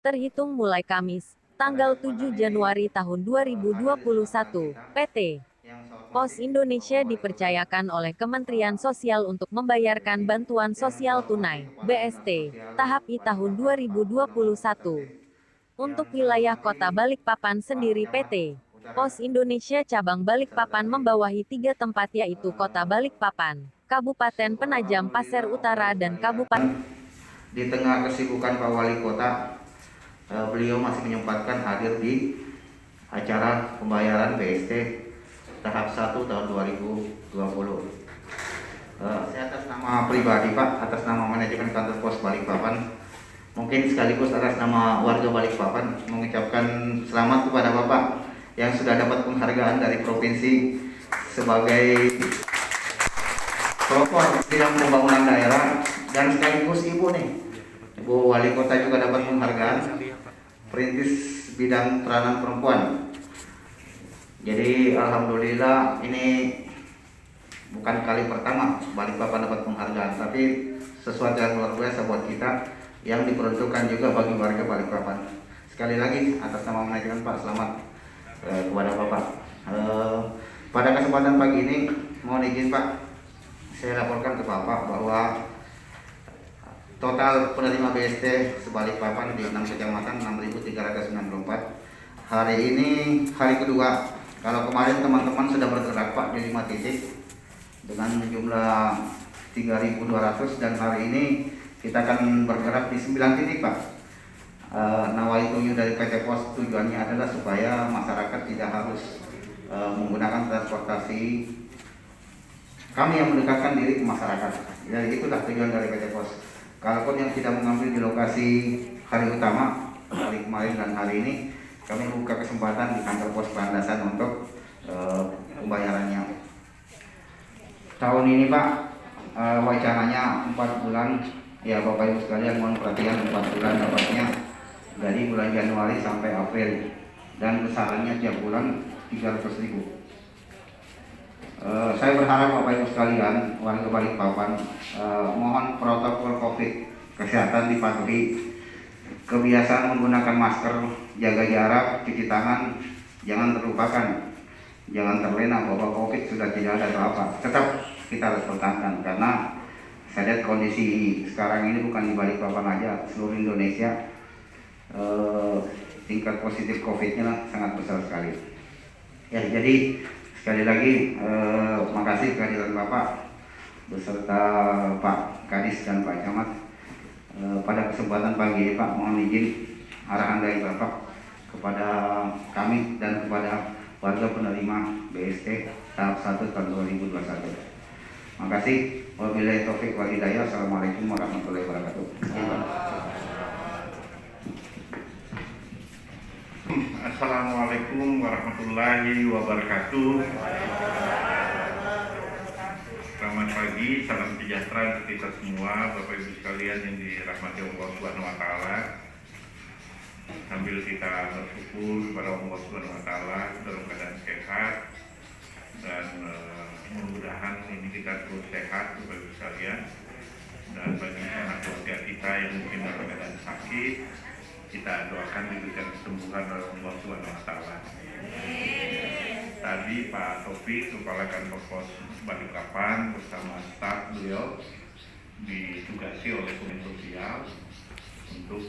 terhitung mulai Kamis, tanggal 7 Januari tahun 2021, PT Pos Indonesia dipercayakan oleh Kementerian Sosial untuk membayarkan bantuan sosial tunai (BST) tahap I tahun 2021. Untuk wilayah Kota Balikpapan sendiri PT Pos Indonesia Cabang Balikpapan membawahi 3 tempat yaitu Kota Balikpapan, Kabupaten Penajam Pasir Utara dan Kabupaten. Di tengah kesibukan Pak Wali Kota, beliau masih menyempatkan hadir di acara pembayaran BST tahap 1 tahun 2020. Saya atas nama pribadi Pak, atas nama manajemen kantor pos Balikpapan, mungkin sekaligus atas nama warga Balikpapan mengucapkan selamat kepada Bapak yang sudah dapat penghargaan dari provinsi sebagai pelopor bidang pembangunan daerah, dan sekaligus Ibu nih, Ibu Wali Kota juga dapat penghargaan perintis bidang peranan perempuan. Jadi alhamdulillah ini bukan kali pertama Balikpapan dapat penghargaan, tapi sesuatu yang luar biasa buat kita yang diperuntukkan juga bagi warga Balikpapan. Sekali lagi atas nama manajemen Pak, selamat kepada Bapak. Pada kesempatan pagi ini mohon izin Pak, saya laporkan ke Bapak bahwa total penerima BST sebalikpapan di 6 kecamatan 6.394. Hari ini hari kedua. Kalau kemarin teman-teman sudah bergerak Pak di 5 titik dengan jumlah 3.200, dan hari ini kita akan bergerak di 9 titik Pak. Nawaitunya dari PT Pos tujuannya adalah supaya masyarakat tidak harus menggunakan transportasi kami yang mendekatkan diri ke masyarakat. Jadi itulah tujuan dari PT Pos. Kalaupun yang tidak mengambil di lokasi hari utama, hari kemarin dan hari ini, kami buka kesempatan di kantor pos Landasan untuk pembayarannya. Tahun ini Pak, wacananya 4 bulan. Ya Bapak Ibu sekalian mohon perhatian, 4 bulan dapatnya dari bulan Januari sampai April, dan besarannya tiap bulan 300.000. Saya berharap Bapak Ibu sekalian, warga Balikpapan, mohon protokol COVID kesehatan dipatuhi. Kebiasaan menggunakan masker, jaga jarak, cuci tangan, jangan terlupakan. Jangan terlena bahwa COVID sudah tidak ada atau apa. Tetap kita harus pertahankan, karena saya lihat kondisi sekarang ini bukan di Balikpapan aja, seluruh Indonesia tingkat positif COVID-nya sangat besar sekali. Ya, jadi sekali lagi makasih kehadiran Bapak beserta Pak Kadis dan Pak Camat. Pada kesempatan pagi ini Pak, mohon izin arahan dari Bapak kepada kami dan kepada warga penerima BST tahap 1 tahun 2021. Makasih. Wabillahi taufik wal hidayah. Assalamualaikum warahmatullahi wabarakatuh. Assalamualaikum warahmatullahi wabarakatuh. Selamat pagi, salam sejahtera untuk kita semua, Bapak Ibu sekalian yang dirahmati Allah Subhanahu wa taala. Sambil kita bersyukur kepada Allah Subhanahu wa taala dalam keadaan sehat, dan mudah-mudahan ini kita terus sehat Bapak Ibu sekalian. Dan bagi anak keluarga kita yang mungkin dalam keadaan sakit, kita doakan diberikan kesembuhan oleh Allah Subhanahu wa taala. Tadi Pak Taufik, Kepala Kantor Pos Balikpapan bersama staf beliau ditugasi oleh Kementerian Sosial untuk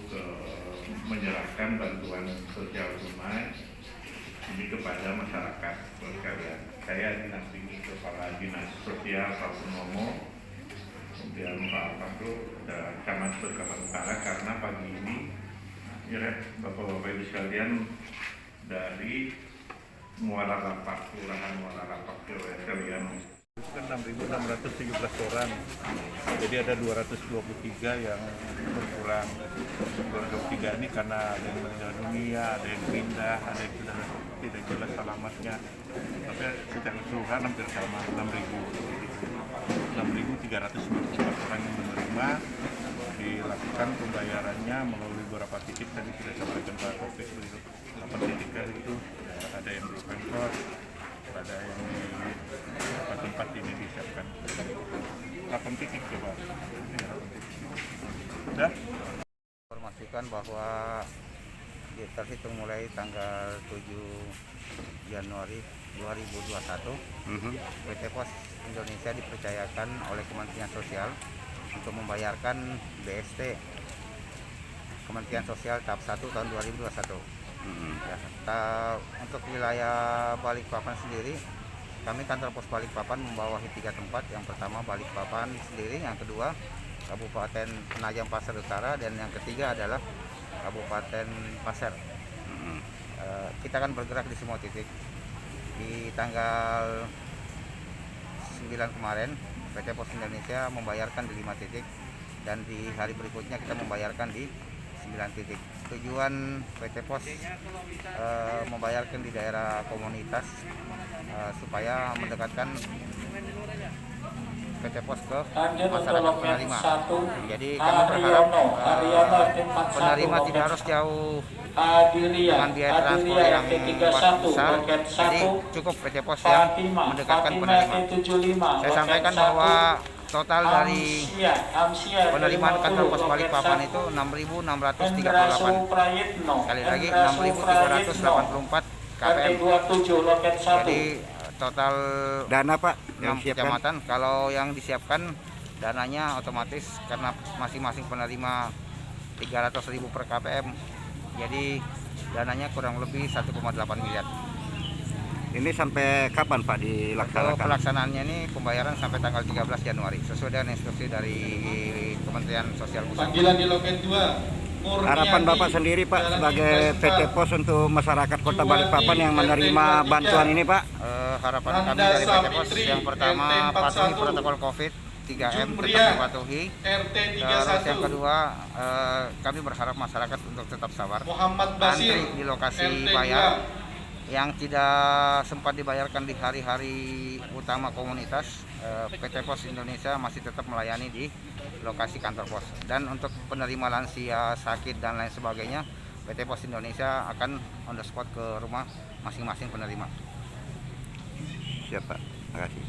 menyerahkan bantuan sosial tunai ini kepada masyarakat sekalian. Saya dinampingi Kepala Dinas Sosial Pak Purnomo, kemudian Pak Pandu dan Camat Balikpapan Utara, karena pagi ini ya Bapak-Bapak Ibu sekalian dari Muara Lapak, Kelurahan Muara Lapak, sekalian. Itu kan 6.617 orang, jadi ada 223 yang berkurang. 223 ini karena ada yang meninggal dunia, ada yang pindah, ada yang sudah tidak jelas alamatnya. Tapi secara keseluruhan hampir sama, 6.394 orang yang menerima. Dilakukan pembayarannya melalui beberapa titik, tadi sudah sampaikan Pak Taufik, 8 titik itu ada yang di Pemkot, ada yang di tempat ini disiapkan 8 titik coba. Sudah informasikan bahwa terhitung mulai tanggal 7 Januari 2021, PT Pos Indonesia dipercayakan oleh Kementerian Sosial untuk membayarkan BST Kementerian Sosial tahap 1 tahun 2021. Ya, untuk wilayah Balikpapan sendiri, kami kantor pos Balikpapan membawahi 3 tempat. Yang pertama Balikpapan sendiri, yang kedua Kabupaten Penajam Pasar Utara, dan yang ketiga adalah Kabupaten Pasir. Kita akan bergerak di semua titik. Di tanggal 9 kemarin PT Pos Indonesia membayarkan di 5 titik, dan di hari berikutnya kita membayarkan di 9 titik. Tujuan PT Pos membayarkan di daerah komunitas supaya mendekatkan PT Pos ke masyarakat penerima. Jadi kami berharap penerima tidak harus jauh dengan biaya transport yang besar, jadi cukup PT Pos yang mendekatkan penerima. Saya sampaikan bahwa total dari penerimaan kantor pos Balikpapan itu 6.638. Sekali lagi 6.384 KPM. Jadi total Dana Pak 6 kecamatan. Kalau yang disiapkan dananya otomatis karena masing-masing penerima 300.000 per KPM. Jadi dananya kurang lebih 1,8 miliar. Ini sampai kapan Pak Untuk dilaksanakan? pelaksanaannya ini pembayaran sampai tanggal 13 Januari sesuai dengan instruksi dari Kementerian Sosial Pusat. Panggilan di loket 2. Harapan Bapak sendiri Pak sebagai PT Pos untuk masyarakat Kota Balikpapan yang menerima bantuan ini Pak? Harapan kami dari PT Pos yang pertama patuhi protokol COVID 3M tetap dipatuhi. Terus yang kedua kami berharap masyarakat untuk tetap sabar. Antri di lokasi bayar yang tidak sempat dibayarkan di hari-hari utama komunitas, PT Pos Indonesia masih tetap melayani di lokasi kantor pos. Dan untuk penerima lansia, sakit dan lain sebagainya, PT Pos Indonesia akan on the spot ke rumah masing-masing penerima. Siap Pak, terima kasih.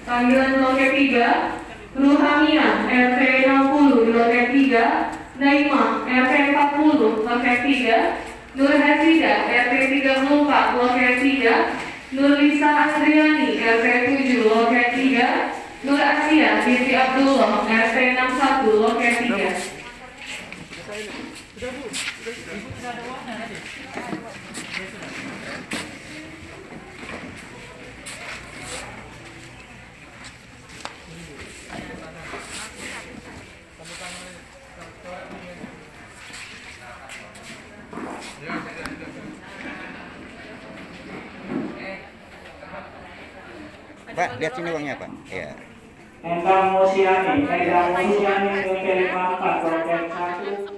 Panggilan loket 3, Ruhania RT 60 di loket 3, Naima RT 40 loket 3, Nur Hasida RT 34 loket 3, Nur Lisa Asriani RT 7 loket 3, Nur Asia binti Abdullah RT 61 loket 3. Pak, lihat sini uangnya Pak. Ya. Endang Musiani, loket 4, loket 1.